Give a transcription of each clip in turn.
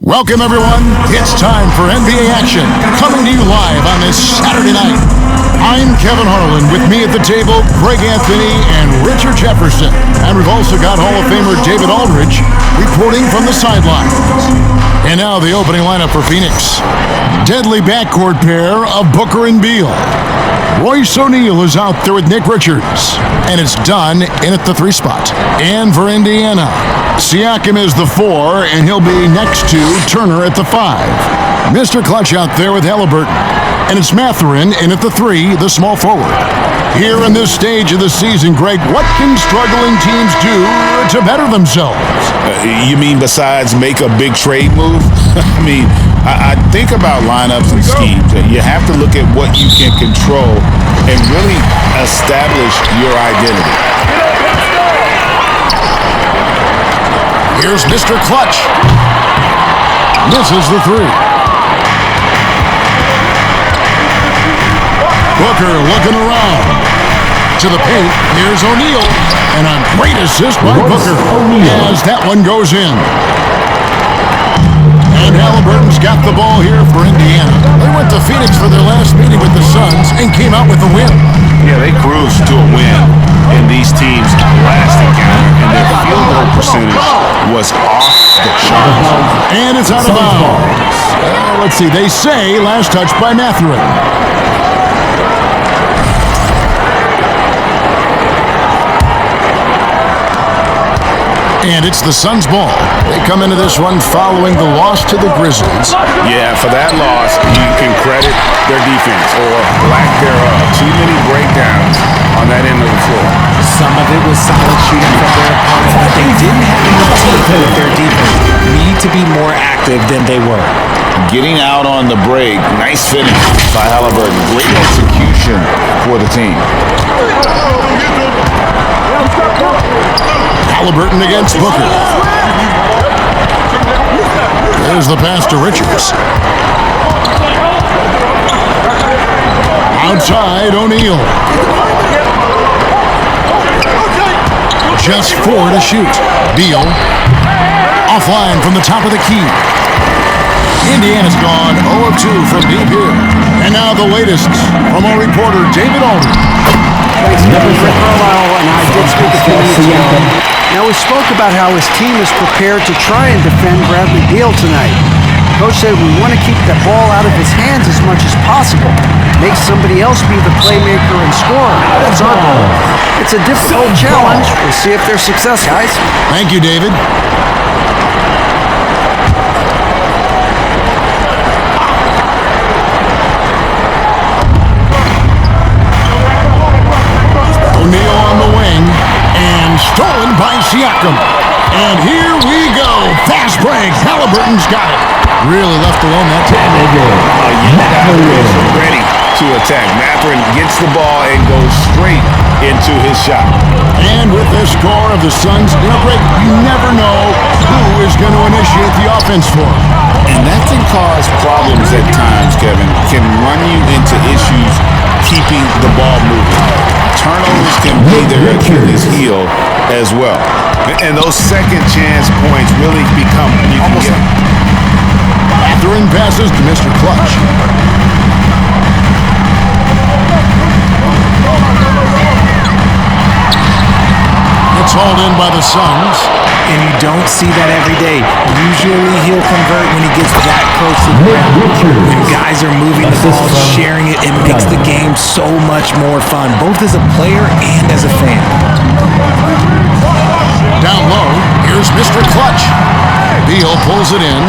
Welcome, everyone. It's time for NBA action, coming to you live on this Saturday night. I'm Kevin Harlan. With me at the table, Greg Anthony and Richard Jefferson. And we've also got Hall of Famer David Aldridge reporting from the sidelines. And now the opening lineup for Phoenix. Deadly backcourt pair of Booker and Beal. Royce O'Neal is out there with Nick Richards. And it's Dunn in at the 3 spot. And for Indiana, Siakam is the 4, and he'll be next to Turner at the 5. Mr. Clutch out there with Halliburton. And it's Mathurin in at the 3, the small forward. Here in this stage of the season, Greg, what can struggling teams do to better themselves? You mean besides make a big trade move? I think about lineups and schemes. You have to look at what you can control and really establish your identity. Here's Mr. Clutch. Misses the 3. Booker looking around. To the paint, here's O'Neal. And a great assist by Booker as that one goes in. And Halliburton's got the ball here for Indiana. They went to Phoenix for their last meeting with the SUNS and came out with a win. Yeah, they cruised to a win in these teams' last encounter, and their field goal percentage was off the charts. And it's out of bounds. Let's see, they say last touch by Mathurin. And it's the Suns' ball. They come into this one following the loss to the Grizzlies. Yeah, for that loss, you can credit their defense, or lack thereof. Too many breakdowns on that end of the floor. Some of it was solid shooting from their opponent, but they didn't have enough teeth with their defense. Need to be more active than they were. Getting out on the break, nice finish by Halliburton. Great execution for the team. Halliburton against Booker. There's the pass to Richards. Outside, O'Neal. Just 4 to shoot. Beal. Offline from the top of the key. Indiana's gone 0 of 2 from deep here. And now the latest from our reporter, David Aldridge. Thanks, Kevin. Rick Carlisle and I did speak a few minutes ago. Now, we spoke about how his team is prepared to try and defend Bradley Beal tonight. Coach said we want to keep the ball out of his hands as much as possible. Make somebody else be the playmaker and scorer. That's our goal. It's a difficult challenge. We'll see if there's success, guys. Thank you, David. O'Neal on the wing, and stolen by Siakam. And here we go. Fast break. Halliburton's got it. Really left alone that time. Ready to attack. Mathurin gets the ball and goes straight into his shot. And with this score of the Suns, Greg, you never know who is going to initiate the offense for him. And that can cause problems at times, Kevin. Can run you into issues keeping the ball moving. Turnovers can be their Achilles heel as well. And those second chance points really become, you can get them. Mathurin passes to Mr. Clutch. It's hauled in by the Suns. And you don't see that every day. Usually he'll convert when he gets that close to the ground. When guys are moving the ball, sharing it, it makes the game so much more fun, both as a player and as a fan. Down low, here's Mr. Clutch. Beal pulls it in.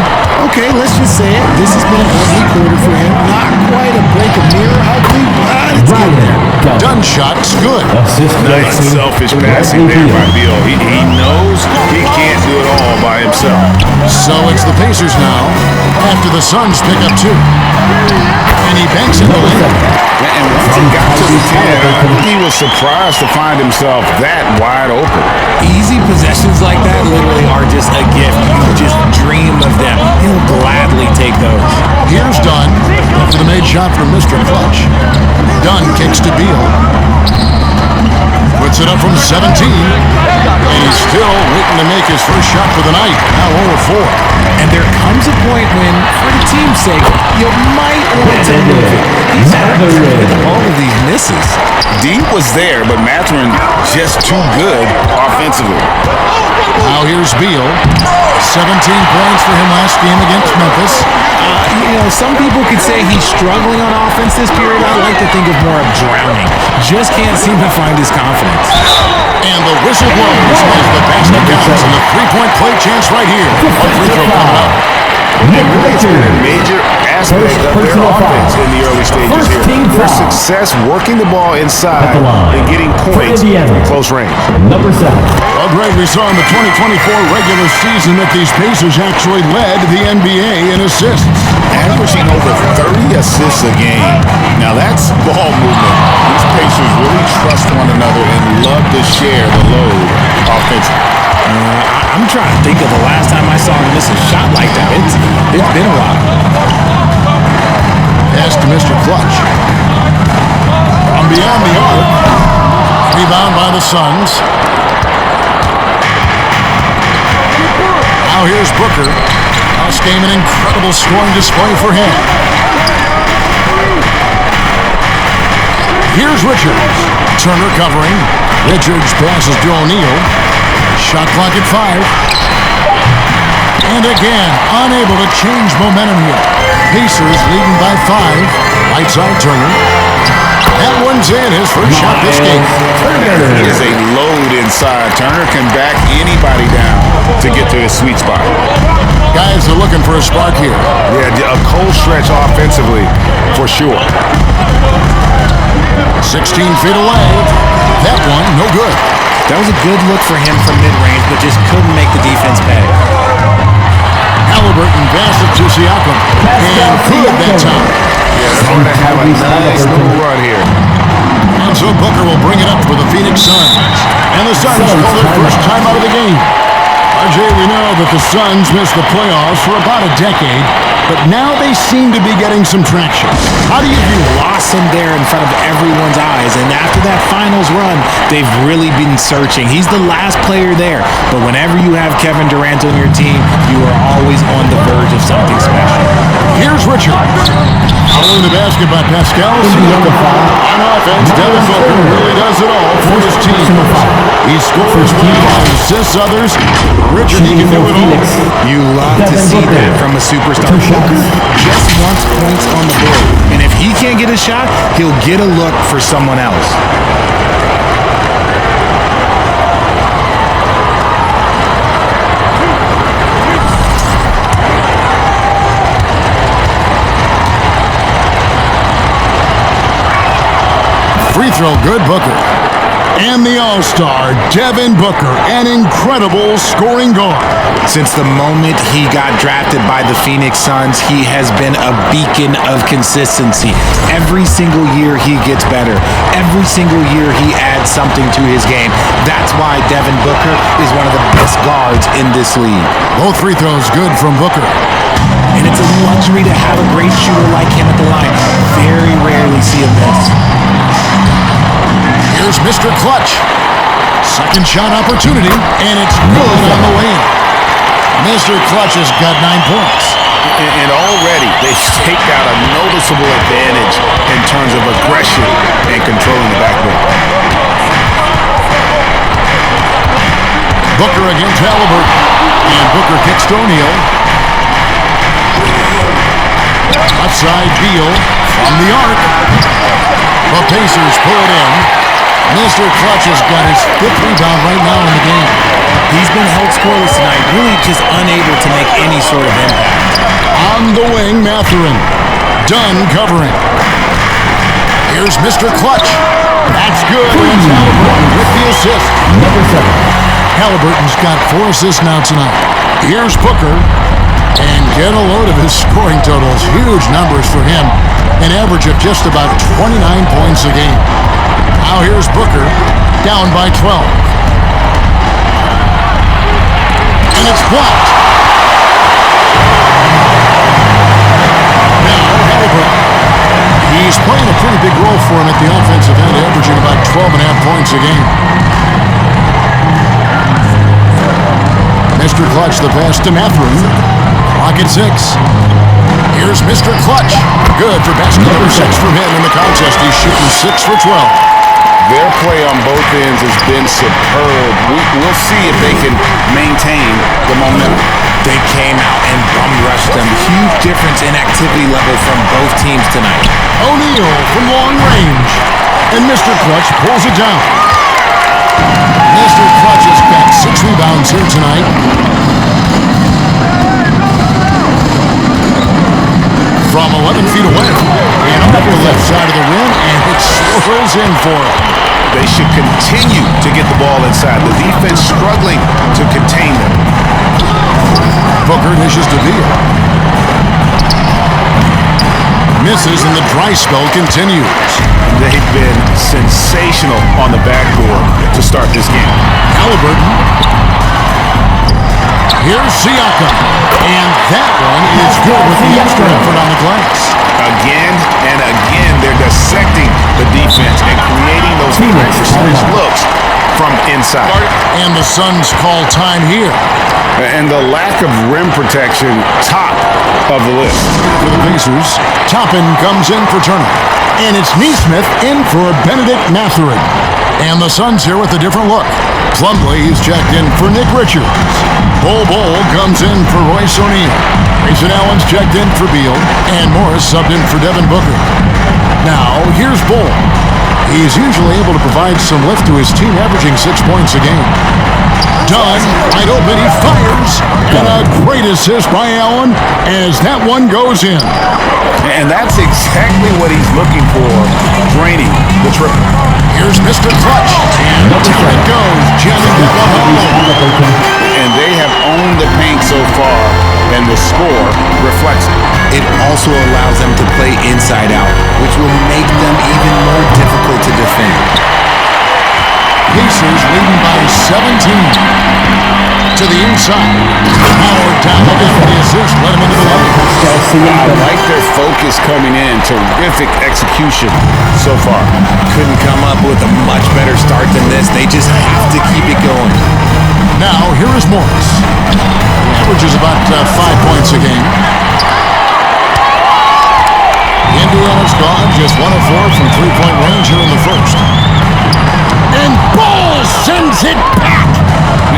Okay, let's just say it. This has been an ugly quarter for him. Not quite a break of mirror ugly, but it's getting there. Done shot's good. Nice selfish passing there by Beal. He knows he can't do it all by himself. So it's the Pacers now, after the Suns pick up 2. And he banks in the lane. And once he got to the 10, he was surprised to find himself that wide open. Easy possessions like that literally are just a gift. You just dream of them. He'll gladly take those. Here's Dunn after the made shot from Mr. Clutch. Dunn kicks to Beal. Puts it up from 17. And he's still waiting to make his first shot for the night. Now 0-4. And there comes a point when, for the team's sake, you might want to move it. He's with all of these misses. Deep was there, but Mathurin just too good offensively. Now here's Beal. 17 points for him last game against Memphis. Some people could say he's struggling on offense this period. I like to think of more of drowning. Just can't seem to find his confidence. And the whistle blows as the basket counts, and the three-point play chance right here. A free throw coming up. It's been a major aspect of their offense in the early stages here. Their success working the ball inside and getting points from close range. Well, Greg, we saw in the 2024 regular season that these Pacers actually led the NBA in assists. Averaging over 30 assists a game. Now that's ball movement. These Pacers really trust one another and love to share the load offensively. I'm trying to think of the last time I saw him miss a shot like that. It's been a while. Pass to Mr. Clutch. From beyond the arc. Rebound by the Suns. Now here's Booker. Last game an incredible scoring display for him. Here's Richards. Turner covering. Richards passes to O'Neal. Shot clock at 5. And again, unable to change momentum here. Pacers leading by 5. Right side Turner. That one's in, his first shot this game. He is a load inside. Turner can back anybody down to get to his sweet spot. Guys are looking for a spark here. Yeah, a cold stretch offensively for sure. 16 feet away. That one, no good. That was a good look for him from mid-range, but just couldn't make the defense pay. Halliburton passes to Siakam. And good that time. Yeah, they're going to have a nice little run here. And so Booker will bring it up for the Phoenix Suns. And the Suns call their first time out of the game. RJ, we know that the Suns missed the playoffs for about a decade, but now they seem to be getting some traction. How do you view it? Lost him there in front of everyone's eyes, and after that finals run, they've really been searching. He's the last player there, but whenever you have Kevin Durant on your team, you are always on the verge of something special. Here's Richards. Following the basket by Pascal Siakam. On offense, Devin Booker really does it all for his team. He scores one, assists others. Richard, he can do it all. You love to see that from a superstar. Booker just wants points on the board, and if he can't get a shot, he'll get a look for someone else. Free throw good, Booker. And the All-Star, Devin Booker, an incredible scoring guard. Since the moment he got drafted by the Phoenix Suns, he has been a beacon of consistency. Every single year he gets better. Every single year he adds something to his game. That's why Devin Booker is one of the best guards in this league. Both free throws good from Booker. And it's a luxury to have a great shooter like him at the line. Very rarely see him miss. Here's Mr. Clutch. Second shot opportunity, and it's good on the way in. Mr. Clutch has got 9 points. And already they've staked out a noticeable advantage in terms of aggression and controlling the backboard. Booker against Halliburton. And Booker kicks to O'Neal. Left side Beal from the arc. The Pacers pull it in. Mr. Clutch has got his 5th rebound right now in the game. He's been held scoreless tonight, really just unable to make any sort of impact. On the wing, Mathurin. Dunn covering. Here's Mr. Clutch. That's good. That's Halliburton with the assist. Number 7. Halliburton's got 4 assists now tonight. Here's Booker. And get a load of his scoring totals. Huge numbers for him. An average of just about 29 points a game. Now here's Booker, down by 12. And it's blocked. Now Halliburton. He's playing a pretty big role for him at the offensive end, averaging about 12.5 points a game. Clutch the pass to Mathurin. Clock at 6. Here's Mr. Clutch. Good for basket number 6 from him in the contest. He's shooting 6 for 12. Their play on both ends has been superb. We'll see if they can maintain the momentum. They came out and bum rushed them. Huge difference in activity level from both teams tonight. O'Neal from long range. And Mr. Clutch pulls it down. Mr. Clutch has got 6 rebounds here tonight. From 11 feet away. And up the left side of the rim, and it swirls in for it. They should continue to get the ball inside. The defense struggling to contain them. Booker dishes to Beal. Misses, and the dry spell continues. They've been sensational on the backboard to start this game. Halliburton. Here's Siakam. And that one is good with the extra effort on the glass. Again and again, they're dissecting the defense and creating those precise looks from inside. And the Suns call time here. And the lack of rim protection, top of the list. For the Pacers, Toppin comes in for Turner. And it's Neesmith in for Benedict Mathurin. And the Suns here with a different look. Plumlee is checked in for Nick Richards. Bol comes in for Royce O'Neal. Grayson Allen's checked in for Beal. And Morris subbed in for Devin Booker. Now, here's Bol. He's usually able to provide some lift to his team, averaging 6 points a game. Dunn, wide open, he fires. And a great assist by Allen as that one goes in. And that's exactly what he's looking for, draining the triple. Here's Mr. Clutch. And down it goes, jamming the ball. And they have owned the paint so far, and the score reflects it. It also allows them to play inside out, which will make them even more difficult to defend. Pacers leading by 17. To the inside. Howard down again for the assist. Let him into the lane. I like their focus coming in. Terrific execution so far. Couldn't come up with a much better start than this. They just have to keep it going. Now, here is Morris. He averages about 5 points a game. Indiana's gone just 1 of 4 from three-point range here in the first. And Ball sends it back.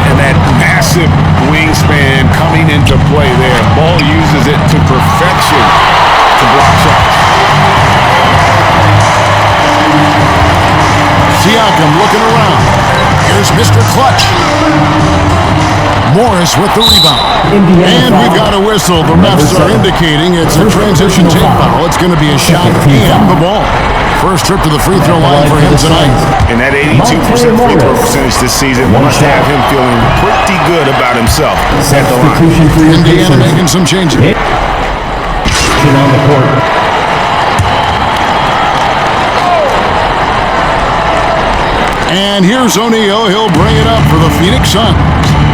And that massive wingspan coming into play there. Ball uses it to perfection to block shots. Siakam looking around. Here's Mr. Clutch. Morris with the rebound. And we've got a whistle. The refs are indicating it's a transition tape foul. It's going to be a shot and the ball. First trip to the free throw line for him tonight. And that 82% free throw percentage this season must have him feeling pretty good about himself at the line. Indiana making some changes. On the court. And here's O'Neal. He'll bring it up for the Phoenix Suns.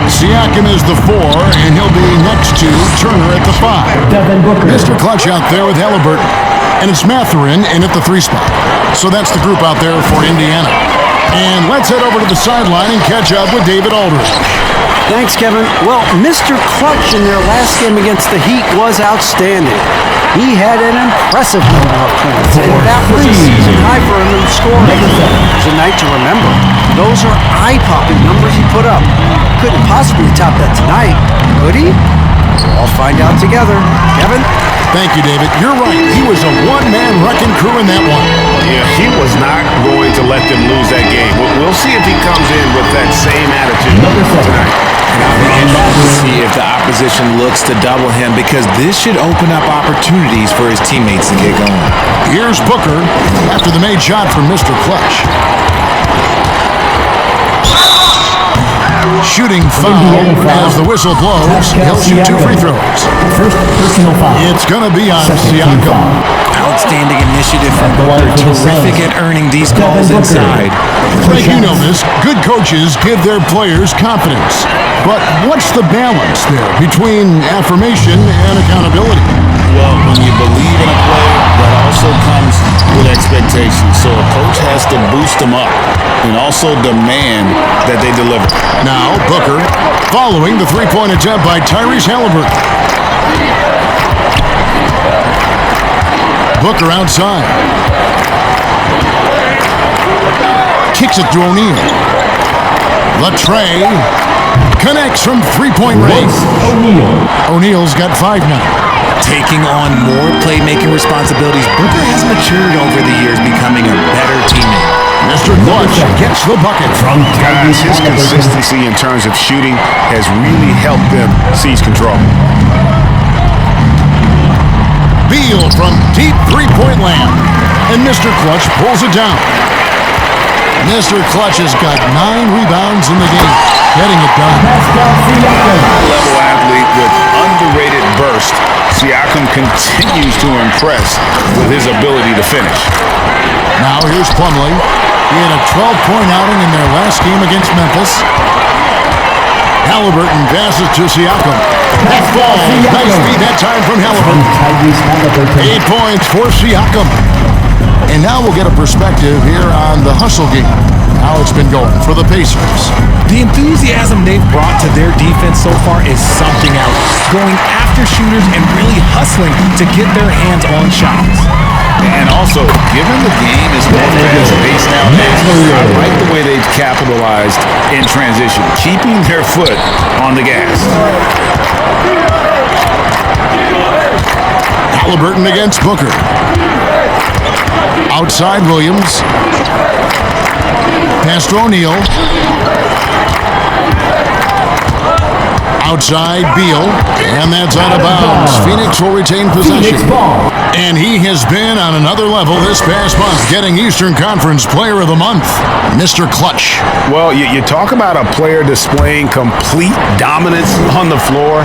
Siakam is the 4, and he'll be next to Turner at the 5. Mr. Clutch out there with Halliburton. And it's Mathurin in at the 3 spot. So that's the group out there for Indiana. And let's head over to the sideline and catch up with David Aldridge. Thanks, Kevin. Well, Mr. Clutch in their last game against the Heat was outstanding. He had an impressive number of points, and that was a season high for him in scoring. It was a night to remember. Those are eye-popping numbers he put up. Couldn't possibly top that tonight, could he? We'll all find out together. Kevin? Thank you, David. You're right. He was a one-man wrecking crew in that one. Yeah, he was not going to let them lose that game. We'll see if he comes in with that same attitude tonight. And I'll be interested to see if the opposition looks to double him, because this should open up opportunities for his teammates to get going. Here's Booker after the made shot from Mr. Clutch. Shooting foul as the whistle blows. He'll shoot 2 free throws. First personal foul. It's going to be on Siakam. Outstanding initiative from Booker. Terrific at earning these calls inside. Greg, you know this. Good coaches give their players confidence. But what's the balance there between affirmation and accountability? Well, when you believe in a player, that also comes with expectations. So a coach has to boost them up and also demand that they deliver. Now, Booker, following the three-point attempt by Tyrese Halliburton. Booker outside. Kicks it to O'Neal. Latre connects from three-point range. O'Neal's got 5 now. Taking on more playmaking responsibilities, Booker has matured over the years, becoming a better teammate. Mr. Clutch gets the bucket. Guys, his consistency in terms of shooting has really helped them seize control. Beal from deep three-point land. And Mr. Clutch pulls it down. Mr. Clutch has got 9 rebounds in the game, getting it done. High-level athlete with underrated burst, Siakam continues to impress with his ability to finish. Now here's Plumlee. He had a 12-point outing in their last game against Memphis. Halliburton passes to Siakam. That ball, nice feed that time from Halliburton. 8 points for Siakam. And now we'll get a perspective here on the hustle game, how it's been going for the Pacers. The enthusiasm they've brought to their defense so far is something else. Going after shooters and really hustling to get their hands on shots. And also, given the game is more fast-paced nowadays, I like the way they've capitalized in transition, keeping their foot on the gas. Halliburton against Booker. Outside Williams. Pass to O'Neal. Outside Beal. And that's out of bounds. Phoenix will retain possession. And he has been on another level this past month, getting Eastern Conference Player of the Month, Mr. Clutch. Well, you talk about a player displaying complete dominance on the floor.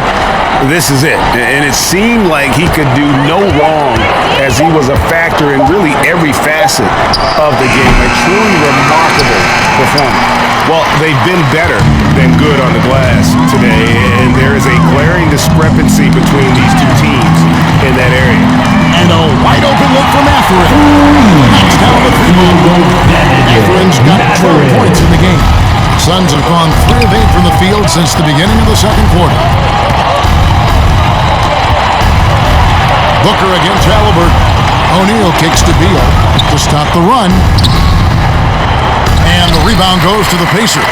This is it. And it seemed like he could do no wrong as he was a factor in really every facet of the game. A truly remarkable performance. Well, they've been better than good on the glass today, and there is a glaring discrepancy between these two teams in that area. And a wide open look from Mathurin. Knocks down the three-ball. Mathurin's got 12 points in the game. Suns have gone 3 of 8 from the field since the beginning of the second quarter. Booker against Halliburton. O'Neal kicks to Beal to stop the run. And the rebound goes to the Pacers.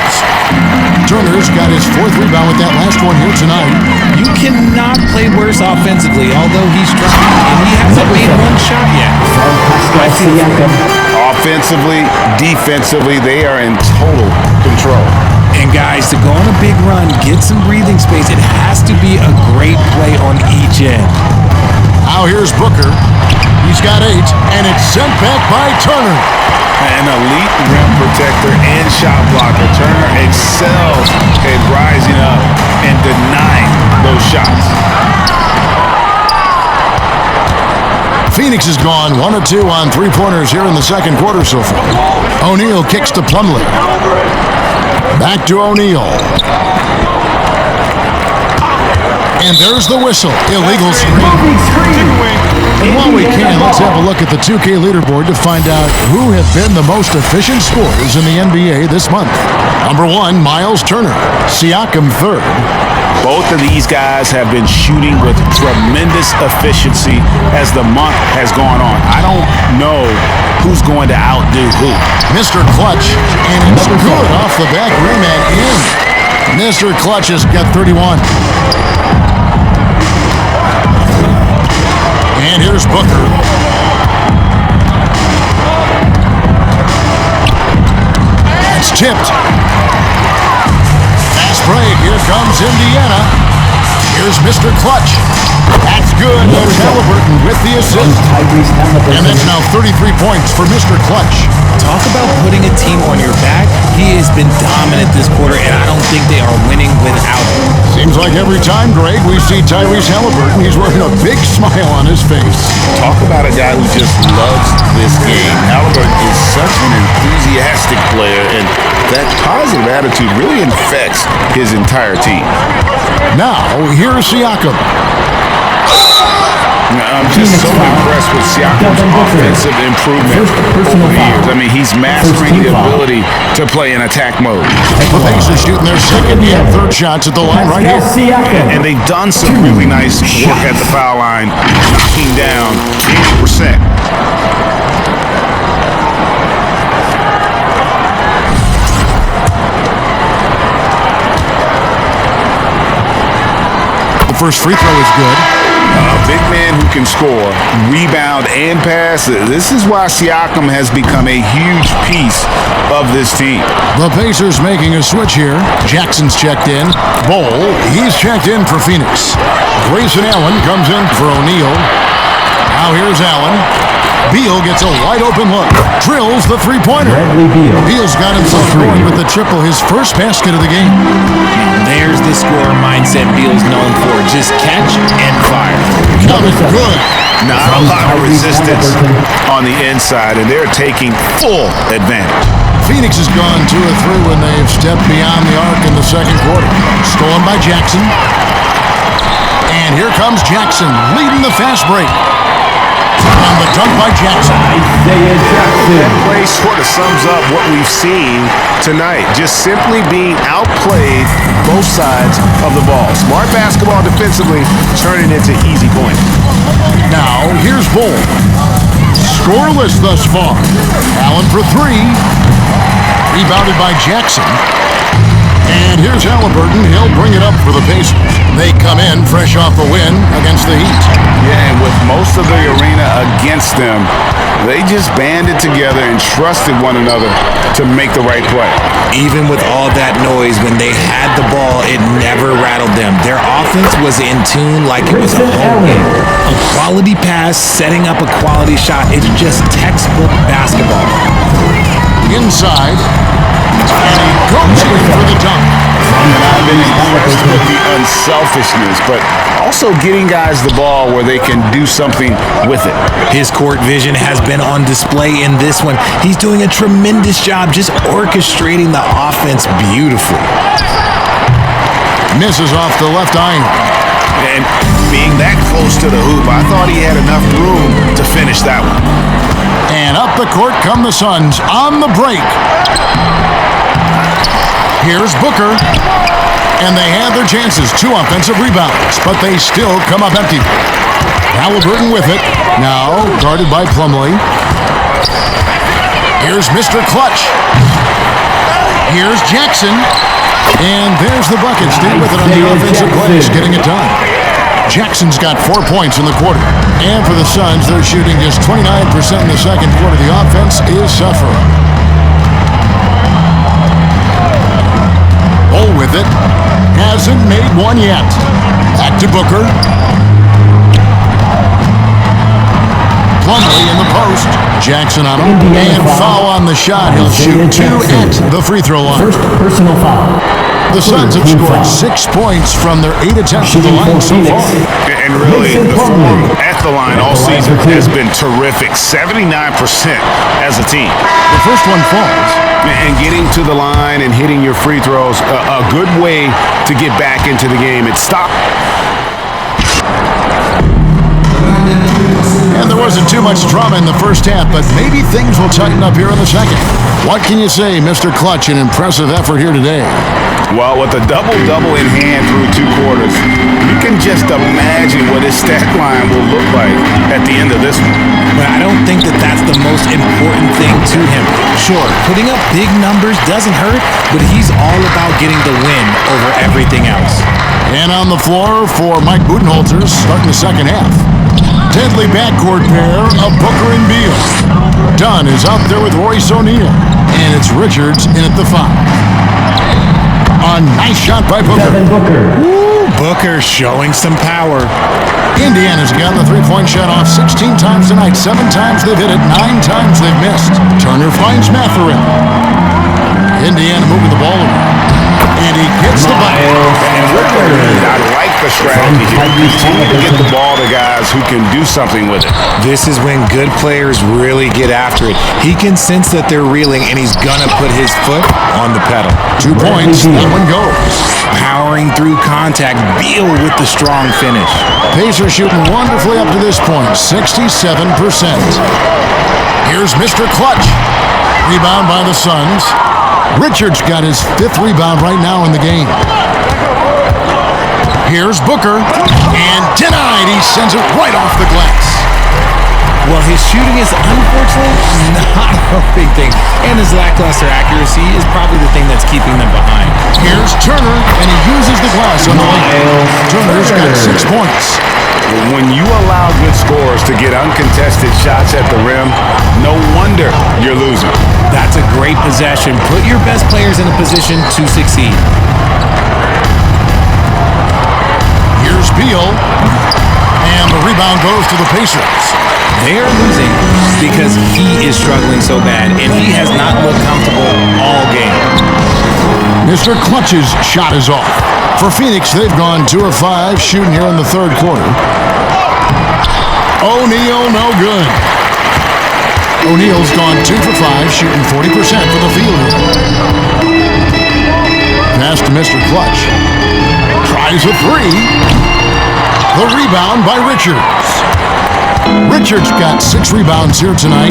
Turner's got his 4th rebound with that last one here tonight. You cannot play worse offensively, although he's trying, and he hasn't made one shot yet. Offensively, defensively, they are in total control. And guys, to go on a big run, get some breathing space, it has to be a great play on each end. Now here's Booker. He's got 8, and it's sent back by Turner. An elite rim protector and shot blocker. Turner excels at rising up and denying those shots. Phoenix has gone 1 of 2 on 3-pointers here in the second quarter so far. O'Neal kicks to Plumlee. Back to O'Neal. And there's the whistle. Illegal screen. And while we can, let's have a look at the 2K leaderboard to find out who have been the most efficient scorers in the NBA this month. Number 1, Miles Turner. Siakam 3rd. Both of these guys have been shooting with tremendous efficiency as the month has gone on. I don't know who's going to outdo who. Mr. Clutch, and it's good off the back rim and in. Mr. Clutch has got 31. And here's Booker. That's tipped. Fast break. Here comes Indiana. Here's Mr. Clutch. That's good. There's Halliburton with the assist. And that's now 33 points for Mr. Clutch. Talk about putting a team on your back. He has been dominant this quarter, and I don't think they are winning without him. Seems like every time, Greg, we see Tyrese Halliburton, he's wearing a big smile on his face. Talk about a guy who just loves this game. Halliburton is such an enthusiastic player, and that positive attitude really infects his entire team. Now, here's Siakam. I'm just so impressed with Siakam's offensive improvement over the years. I mean, he's mastering the ability to play in attack mode. The Pacers shooting their second and third shots at the line right here. And they've done some really nice work at the foul line, knocking down 80%. The first free throw is good. A big man who can score, rebound, and pass. This is why Siakam has become a huge piece of this team. The Pacers making a switch here. Jackson's checked in. Bol, he's checked in for Phoenix. Grayson Allen comes in for O'Neal. Now here's Allen. Beal gets a wide-open look. Drills the three-pointer. Beal's got himself going with the triple, his first basket of the game. There's the scorer mindset Beal's known for. Just catch and fire. Coming good. Not a lot of resistance on the inside, and they're taking full advantage. Phoenix has gone 2 of 3 when they've stepped beyond the arc in the second quarter. Stolen by Jackson. And here comes Jackson, leading the fast break. On the dunk by Jackson. That play sort of sums up what we've seen tonight. Just simply being outplayed both sides of the ball. Smart basketball defensively, turning into easy points. Now, here's Bol. Scoreless thus far. Allen for 3. Rebounded by Jackson. And here's Halliburton. He'll bring it up for the Pacers. They come in fresh off the win against the Heat. Yeah, and with most of the arena against them, they just banded together and trusted one another to make the right play. Even with all that noise, when they had the ball, it never rattled them. Their offense was in tune like it was a home game. A quality pass, setting up a quality shot. It's just textbook basketball. Inside. And he goes in for the dunk. I've been impressed with the unselfishness, but also getting guys the ball where they can do something with it. His court vision has been on display in this one. He's doing a tremendous job just orchestrating the offense beautifully. Misses off the left iron. And being that close to the hoop, I thought he had enough room to finish that one. And up the court come the Suns on the break. Here's Booker. And they had their chances. 2 offensive rebounds, but they still come up empty. Halliburton with it. Now guarded by Plumlee. Here's Mr. Clutch. Here's Jackson. And there's the bucket. Stay with it on the offensive plays, getting it done. Jackson's got 4 points in the quarter. And for the Suns, they're shooting just 29% in the second quarter. The offense is suffering. Bol with it. Hasn't made one yet. Back to Booker. Plumlee in the post. Jackson on him. And foul on the shot. He'll shoot 2 at the free throw line. First personal foul. The Suns have scored 6 points from their 8 attempts at the line so far. And really, the form at the line all season has been terrific. 79% as a team. The first one falls. And getting to the line and hitting your free throws, a good way to get back into the game. It stopped. And there wasn't too much drama in the first half, but maybe things will tighten up here in the second. What can you say, Mr. Clutch? An impressive effort here today. Well, with a double-double in hand through 2 quarters, you can just imagine what his stat line will look like at the end of this one. But I don't think that that's the most important thing to him. Sure, putting up big numbers doesn't hurt, but he's all about getting the win over everything else. And on the floor for Mike Budenholzer, starting the second half. Deadly backcourt pair of Booker and Beal. Dunn is out there with Royce O'Neal. And it's Richards in at the 5. A nice shot by Booker. Woo, Booker showing some power. Indiana's gotten the three-point shot off 16 times tonight. 7 times they've hit it, 9 times they've missed. Turner finds Mathurin. Indiana moving the ball around. And he gets the bucket. And I like the strategy here. Continue to get the ball to guys who can do something with it. This is when good players really get after it. He can sense that they're reeling, and he's gonna put his foot on the pedal. 2 points, that one goes. Power powering through contact. Beal with the strong finish. Pacers shooting wonderfully up to this point, 67%. Here's Mr. Clutch. Rebound by the Suns. Richards got his 5th rebound right now in the game. Here's Booker. And denied. He sends it right off the glass. Well, his shooting is unfortunately not a big thing, and his lackluster accuracy is probably the thing that's keeping them behind. Here's Turner, and he uses the glass on the lane. Turner's got 6 points. When you allow good scorers to get uncontested shots at the rim, no wonder you're losing. That's a great possession. Put your best players in a position to succeed. Here's Beal, and the rebound goes to the Pacers. They're losing because he is struggling so bad, and he has not looked comfortable all game. Mr. Clutch's shot is off. For Phoenix, they've gone 2 of 5 shooting here in the 3rd quarter. O'Neal, no good. O'Neal's gone 2 for 5, shooting 40% for the field. Pass to Mr. Clutch. Tries a 3. The rebound by Richards. Richards got 6 rebounds here tonight.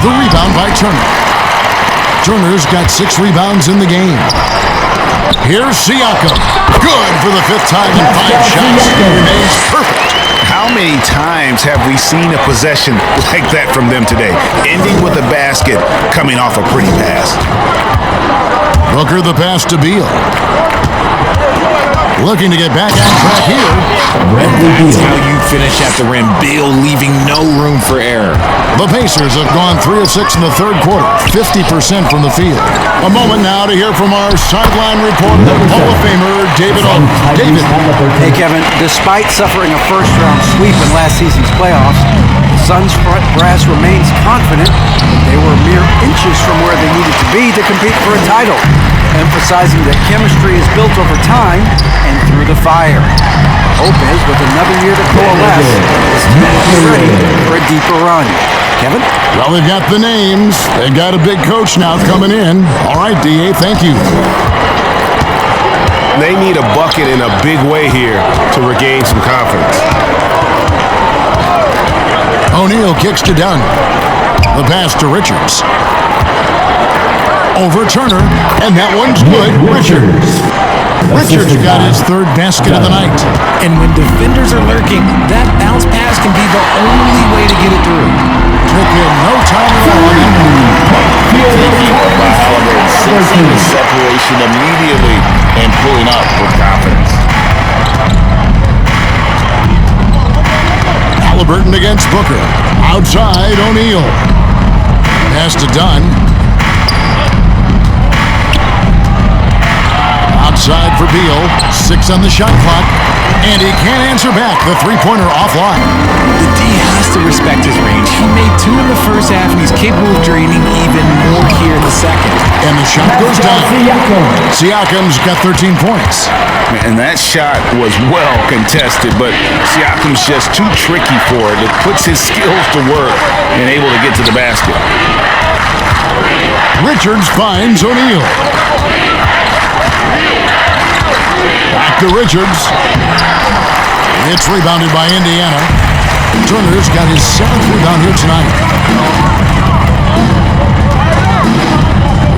The rebound by Turner. Turner's got 6 rebounds in the game. Here's Siakam. Good for the 5th time in 5 shots. Remains perfect. How many times have we seen a possession like that from them today? Ending with a basket, coming off a pretty pass. Booker the pass to Beal. Looking to get back on track here. That's how you finish at the rim. Beal leaving no room for error. The Pacers have gone 3 of 6 in the 3rd quarter, 50% from the field. A moment now to hear from our sideline reporter, Hall of Famer David O. David. Hey, Kevin, despite suffering a first-round sweep in last season's playoffs, the Suns front brass remains confident that they were mere inches from where they needed to be to compete for a title, emphasizing that chemistry is built over time and through the fire. Hope is, with another year to coalesce, this team will be ready for a deeper run. Kevin? Well, they've got the names. They've got a big coach now coming in. All right, D.A., thank you. They need a bucket in a big way here to regain some confidence. O'Neal kicks to Dunn. The pass to Richards. Over Turner, and that one's good. Richards got his 3rd basket of the night. And when defenders are lurking, that bounce pass can be the only way to get it through. Took him no time at all on that one. By Halliburton, sensing the separation immediately and pulling up with confidence. Halliburton against Booker. Outside, O'Neal. Pass to Dunn. Outside for Beal. 6 on the shot clock. And he can't answer back. The 3-pointer offline. The D has to respect his range. He made 2 in the first half, and he's capable of draining even more here in the second. And the shot goes down. Siakam's got 13 points. And that shot was well contested, but Siakam's just too tricky for it. It puts his skills to work and able to get to the basket. Richards finds O'Neal. Back to Richards. It's rebounded by Indiana. Turner's got his 7th rebound here tonight.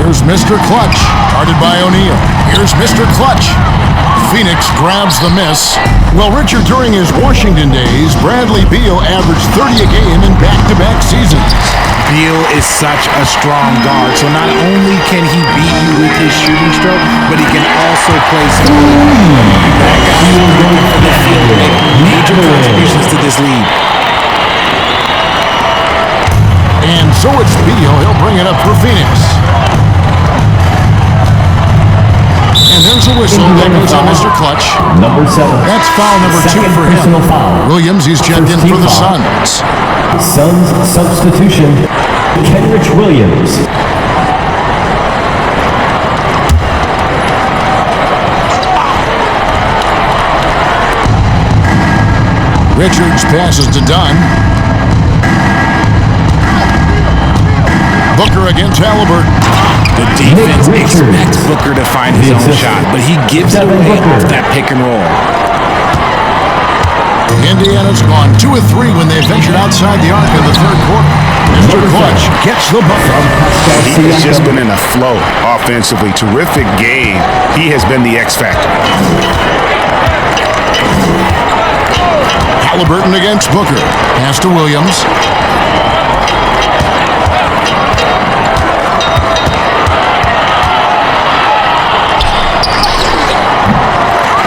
Here's Mr. Clutch, guarded by O'Neal. Here's Mr. Clutch. Phoenix grabs the miss. Well, Richard, during his Washington days, Bradley Beal averaged 30 a game in back-to-back seasons. Beal is such a strong guard, so not only can he beat you with his shooting stroke, but he can also play some. That guy is going for the field to make major contributions to this league. And so it's Beal. He'll bring it up for Phoenix. And there's a whistle that goes on Mr. Clutch. Number 7. That's foul number 2 for him. Foul. Williams, he's checked in for the Suns. Suns substitution, Kenrich Williams. Richards passes to Dunn. Booker against Halliburton. The defense expects Booker to find his own shot, but he gives it away off that pick and roll. Indiana's gone 2 of 3 when they ventured outside the arc in the third quarter. Mr. Clutch gets the bucket. He has just been in a flow offensively. Terrific game. He has been the X factor. Halliburton against Booker. Pass to Williams.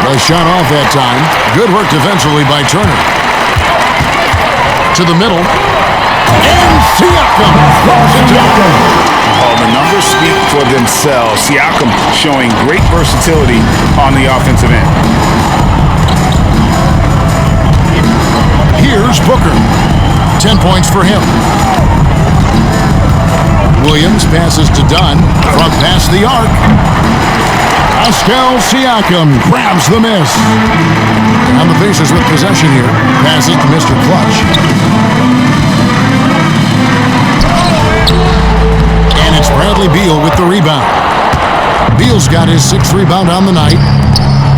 They shot off that time. Good work defensively by Turner. To the middle. And Siakam. Oh, the numbers speak for themselves. Siakam showing great versatility on the offensive end. Here's Booker. 10 points for him. Williams passes to Dunn. From past the arc. Pascal Siakam grabs the miss. And the Pacers with possession here. Passes to Mr. Clutch. And it's Bradley Beal with the rebound. Beal's got his 6th rebound on the night.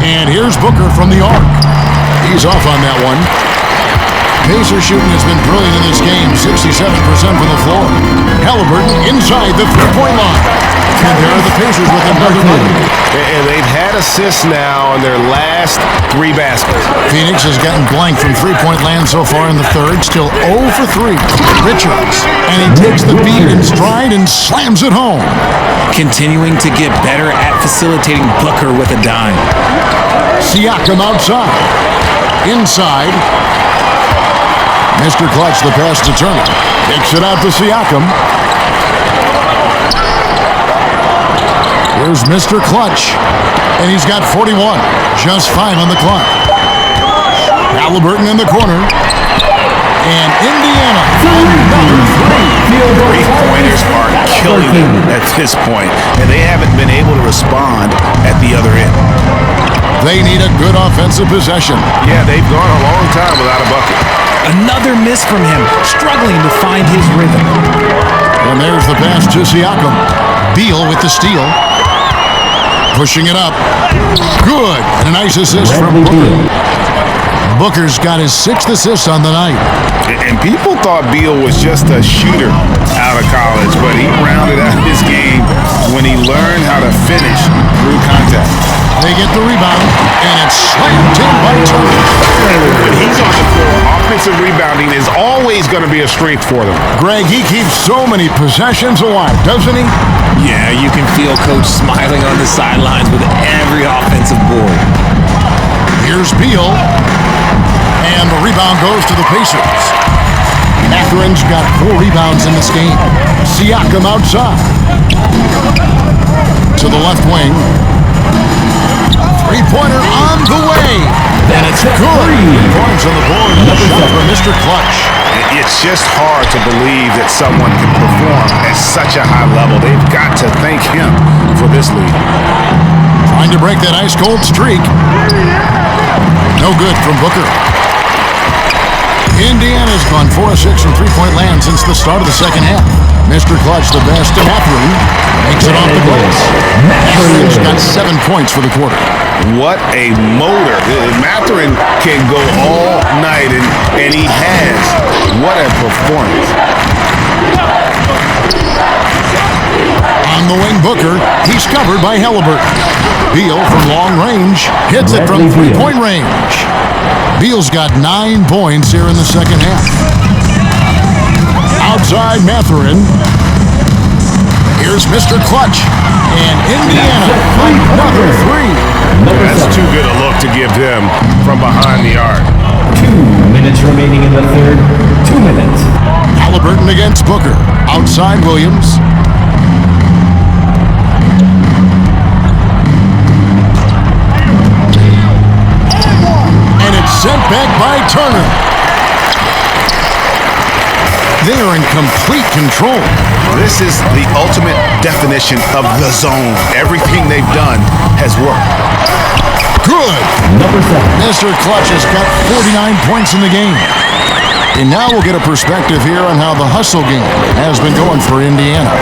And here's Booker from the arc. He's off on that one. Pacer shooting has been brilliant in this game, 67% from the floor. Halliburton inside the three-point line. And there are the Pacers with another bucket. And they've had assists now on their last 3 baskets. Phoenix has gotten blank from three-point land so far in the third, still 0 for 3. Richards, and he takes the beat in stride and slams it home. Continuing to get better at facilitating Booker with a dime. Siakam outside. Inside. Mr. Clutch, the pass to Turner. Takes it out to Siakam. Here's Mr. Clutch. And he's got 41. Just 5 on the clock. Halliburton in the corner. And Indiana. Three-pointers are killing them at this point, and they haven't been able to respond at the other end. They need a good offensive possession. Yeah, they've gone a long time without a bucket. Another miss from him, struggling to find his rhythm. And there's the pass to Siakam. Beal with the steal. Pushing it up. Good. And a nice assist from Booker. Booker's got his 6th assist on the night. And people thought Beal was just a shooter out of college, but he rounded out his game when he learned how to finish through contact. They get the rebound, and it's slammed in by Turner. When he's on the floor, offensive rebounding is always going to be a strength for them. Greg, he keeps so many possessions alive, doesn't he? Yeah, you can feel Coach smiling on the sidelines with every offensive board. Here's Beal, and the rebound goes to the Pacers. Matherin's got 4 rebounds in this game. Siakam outside. To the left wing. Three-pointer on the way. And it's good. 3 points on the board. And a shot from Mr. Clutch. It's just hard to believe that someone can perform at such a high level. They've got to thank him for this lead. Trying to break that ice-cold streak. No good from Booker. Indiana's gone 4 of 6 from three-point land since the start of the second half. Mr. Clutch, the best to Matherin, makes it off the glass. Matherin's got 7 points for the quarter. What a motor. Matherin can go all night, and he has. What a performance. On the wing, Booker. He's covered by Halliburton. Beal from long range hits it from three-point range. Beal's got 9 points here in the second half. Outside Matherin. Here's Mr. Clutch. And Indiana, another 3. That's too good a look to give them from behind the arc. 2 minutes remaining in the third. 2 minutes. Halliburton against Booker. Outside Williams. And it's sent back by Turner. They are in complete control. This is the ultimate definition of the zone. Everything they've done has worked. Good. Number 7. Mr. Clutch has got 49 points in the game. And now we'll get a perspective here on how the hustle game has been going for Indiana.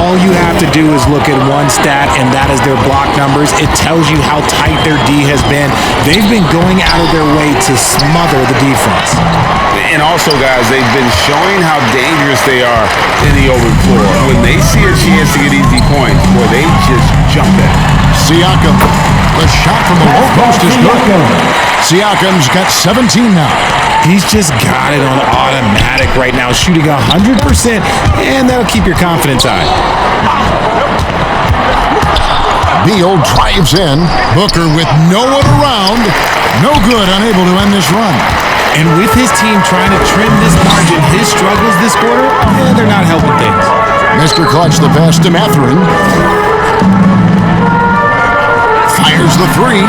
all you have to do is look at one stat, and that is their block numbers. It tells you how tight their D has been. They've been going out of their way to smother the defense. And also, guys, they've been showing how dangerous they are in the open floor. When they see a chance to get easy points, boy, they just jump at it. Siakam, the shot from the low post is good. Siakam's got 17 now. He's just got it on automatic right now, shooting 100%, and that'll keep your confidence high. Beal drives in. Booker with no one around. No good, unable to end this run. And with his team trying to trim this margin, his struggles this quarter, they're not helping things. Mr. Clutch, the pass to Mathurin. Fires the three.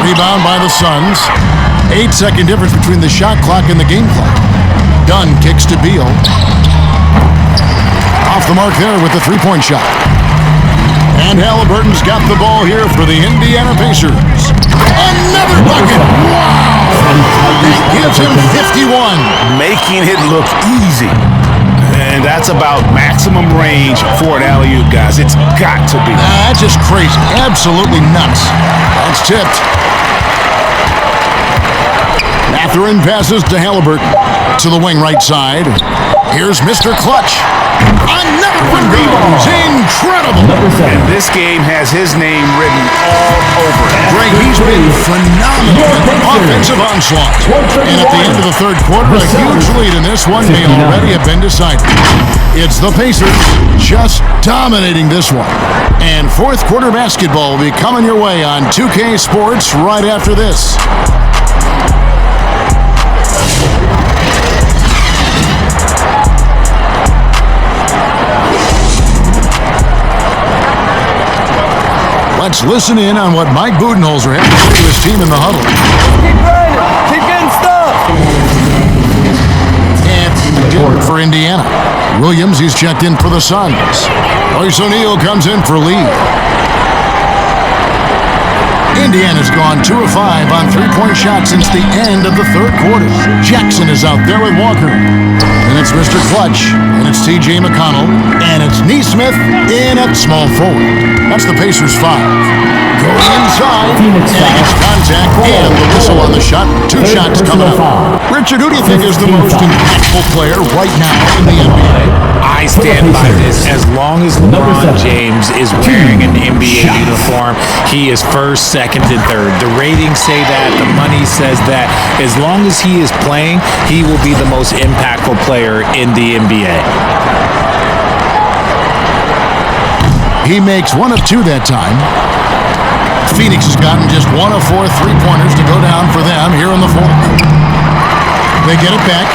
Rebound by the Suns. 8-second difference between the shot clock and the game clock. Dunn kicks to Beal. Off the mark there with the three-point shot. And Halliburton's got the ball here for the Indiana Pacers. Another bucket! Wow! That gives him 51. Making it look easy. And that's about maximum range for an alley-oop, guys. It's got to be. That's just crazy. Absolutely nuts. That's tipped. Mathurin passes to Halliburton. To the wing right side. Here's Mr. Clutch. Another one goes. Incredible. And this game has his name written all over it. Greg, he's been phenomenal in the offensive onslaught. And at the end of the third quarter, a huge lead in this one may already have been decided. It's the Pacers just dominating this one. And fourth quarter basketball will be coming your way on 2K Sports right after this. Let's listen in on what Mike Budenholzer has to say to his team in the huddle. Keep grinding. Keep getting stuff. And for Indiana. Williams, he's checked in for the Suns. Royce O'Neal comes in for Lee. Indiana's gone 2 of 5 on three-point shots since the end of the third quarter. Jackson is out there with Walker. And it's Mr. Clutch. And it's T.J. McConnell. And it's Neesmith in at small forward. That's the Pacers 5. Going inside. And it's contact and the whistle on the shot. 2 shots coming up. Richard, who do you think is the most impactful player right now in the NBA? I stand by this. As long as LeBron James is wearing an NBA uniform, he is first, second, and third. The ratings say that. The money says that. As long as he is playing, he will be the most impactful player in the NBA. He makes 1 of 2 that time. Phoenix has gotten just 1 of 4 three-pointers to go down for them here in the fourth. They get it back.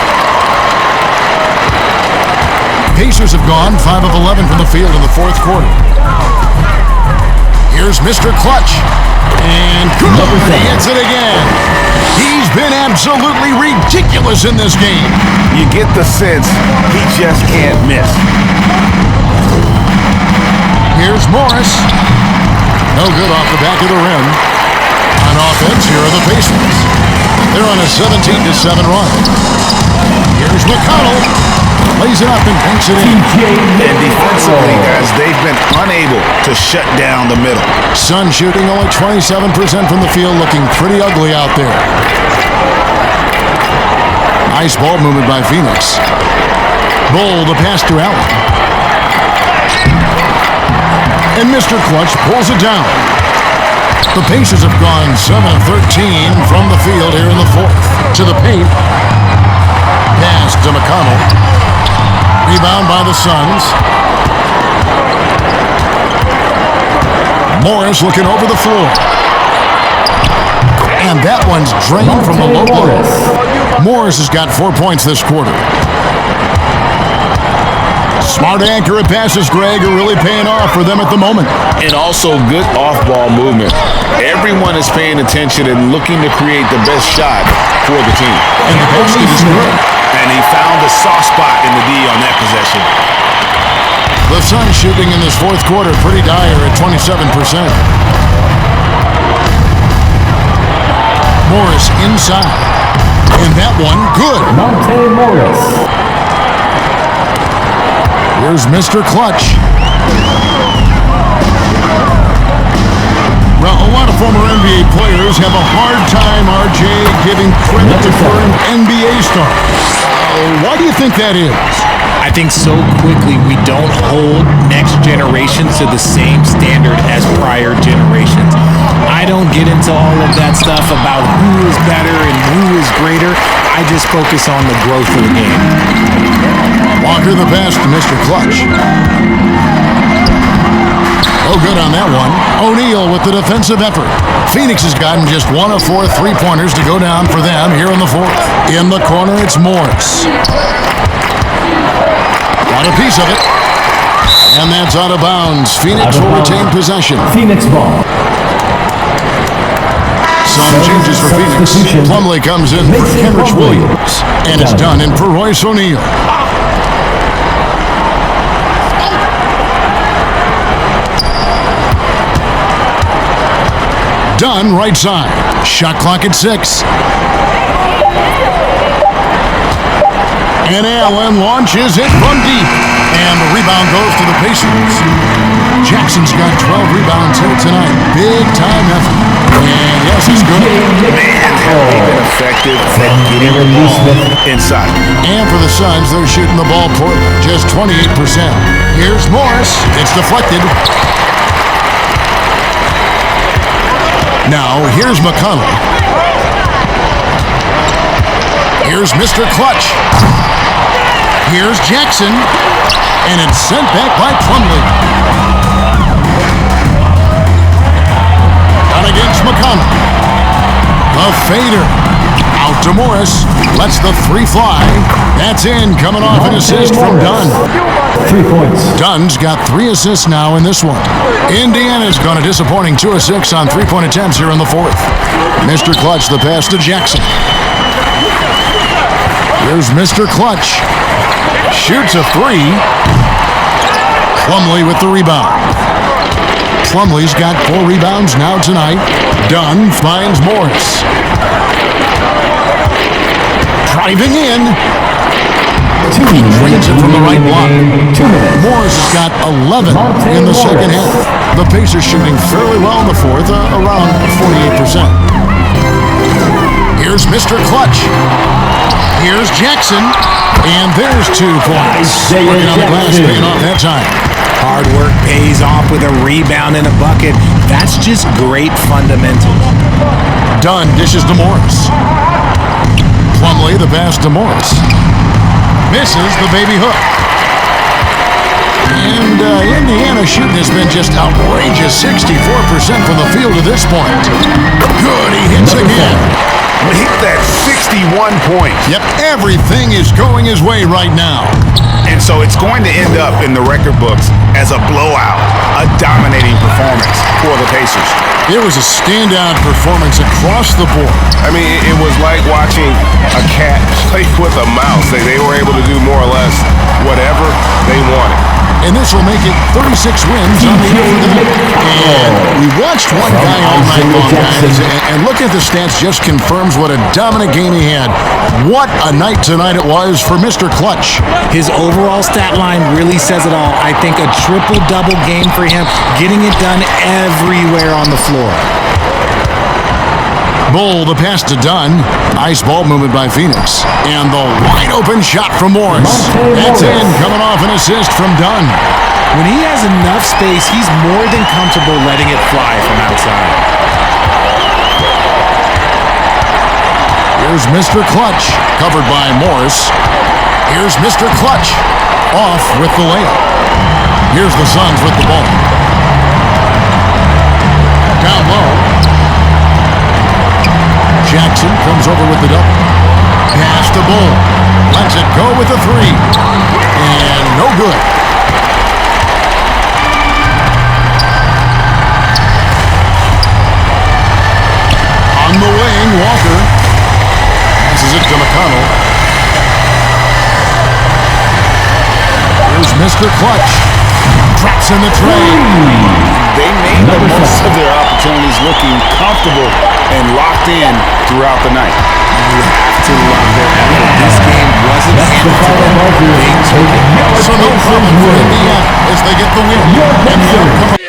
Pacers have gone 5 of 11 from the field in the fourth quarter. Here's Mr. Clutch. And good. He hits it again. He's been absolutely ridiculous in this game. You get the sense he just can't miss. Here's Morris. No good off the back of the rim. On offense, here are the Pacers. They're on a 17-7 run. Here's McConnell. Lays it up and banks it in. And defensively, guys, they've been unable to shut down the middle. Sun shooting only 27% from the field, looking pretty ugly out there. Nice ball movement by Phoenix. Bull, the pass to Allen. And Mr. Clutch pulls it down. The Pacers have gone 7 of 13 from the field here in the fourth. To the paint. Pass to McConnell. Rebound by the Suns. Morris looking over the floor. And that one's drained from the low blow. Morris has got 4 points this quarter. Smart, accurate passes, Greg, are really paying off for them at the moment. And also good off-ball movement. Everyone is paying attention and looking to create the best shot for the team. And the basket is good. And he found a soft spot in the D on that possession. The Suns shooting in this fourth quarter pretty dire at 27%. Morris inside. And that one, good. Monte Morris. Here's Mr. Clutch. Well, a lot of former NBA players have a hard time, RJ, giving credit to current NBA stars. Why do you think that is? I think so quickly we don't hold next generations to the same standard as prior generations. I don't get into all of that stuff about who is better and who is greater. I just focus on the growth of the game. Walker the pass to Mr. Clutch. Oh, good on that one. O'Neal with the defensive effort. Phoenix has gotten just 1 of 4 three-pointers to go down for them here in the fourth. In the corner, it's Morris. Got a piece of it. And that's out of bounds. Phoenix will retain possession. Phoenix ball. Some changes for Phoenix. Plumlee comes in for Kenrich Williams. And it's done in for Royce O'Neal. Dunn, right side. Shot clock at 6. And Allen launches it from deep. And the rebound goes to the Pacers. Jackson's got 12 rebounds here tonight. Big time effort. And yes, he's good. Man, have they been effective at getting the ball inside. And for the Suns, they're shooting the ball for just 28%. Here's Morris. It's deflected. Now, here's McConnell. Here's Mr. Clutch. Here's Jackson. And it's sent back by Plumlee. Out against McConnell. The fader. Out to Morris. Lets the three fly. That's in. Coming off an assist from Dunn. 3 points. Dunn's got 3 assists now in this one. Indiana's gone a disappointing 2 of 6 on three-point attempts here in the fourth. Mr. Clutch, the pass to Jackson. Here's Mr. Clutch. Shoots a 3. Plumlee with the rebound. Plumlee's got 4 rebounds now tonight. Dunn finds Morris. Driving in. He drains it from the right block. Morris has got 11 in the second half. The Pacers shooting fairly well in the fourth, around 48%. Here's Mr. Clutch. Here's Jackson. And there's 2 points. Working on the glass, paying off that time. Hard work pays off with a rebound and a bucket. That's just great fundamentals. Dunn dishes to Morris. Plumlee, the pass to Morris. Misses the baby hook. And Indiana shooting has been just outrageous. 64% from the field to this point. Good, he hits again. Hit that 61 points. Yep, everything is going his way right now. And so it's going to end up in the record books as a blowout, a dominating performance for the Pacers. It was a standout performance across the board. I mean, it was like watching a cat play with a mouse. They were able to do more or less whatever they wanted. And this will make it 36 wins on the year for them. And we watched one guy all night long, guys, and looking at the stats just confirms what a dominant game he had. What a night tonight it was for Mr. Clutch. His overall stat line really says it all. I think a triple-double game for him, getting it done everywhere on the floor. Bull, the pass to Dunn. Nice ball movement by Phoenix. And the wide-open shot from Morris. That's in, coming off an assist from Dunn. When he has enough space, he's more than comfortable letting it fly from outside. Here's Mr. Clutch, covered by Morris. Here's Mr. Clutch, off with the layup. Here's the Suns with the ball. Down low. Jackson comes over with the double. Pass to Bull. Lets it go with the 3. And no good. On the wing, Walker. Passes it to McConnell. Here's Mr. Clutch. Drops in the tray. They made the most of their opportunities looking comfortable and locked in throughout the night. You have to love their effort. This game wasn't handed to them. They took it. so no problem for Indiana as they get the win. And the outcome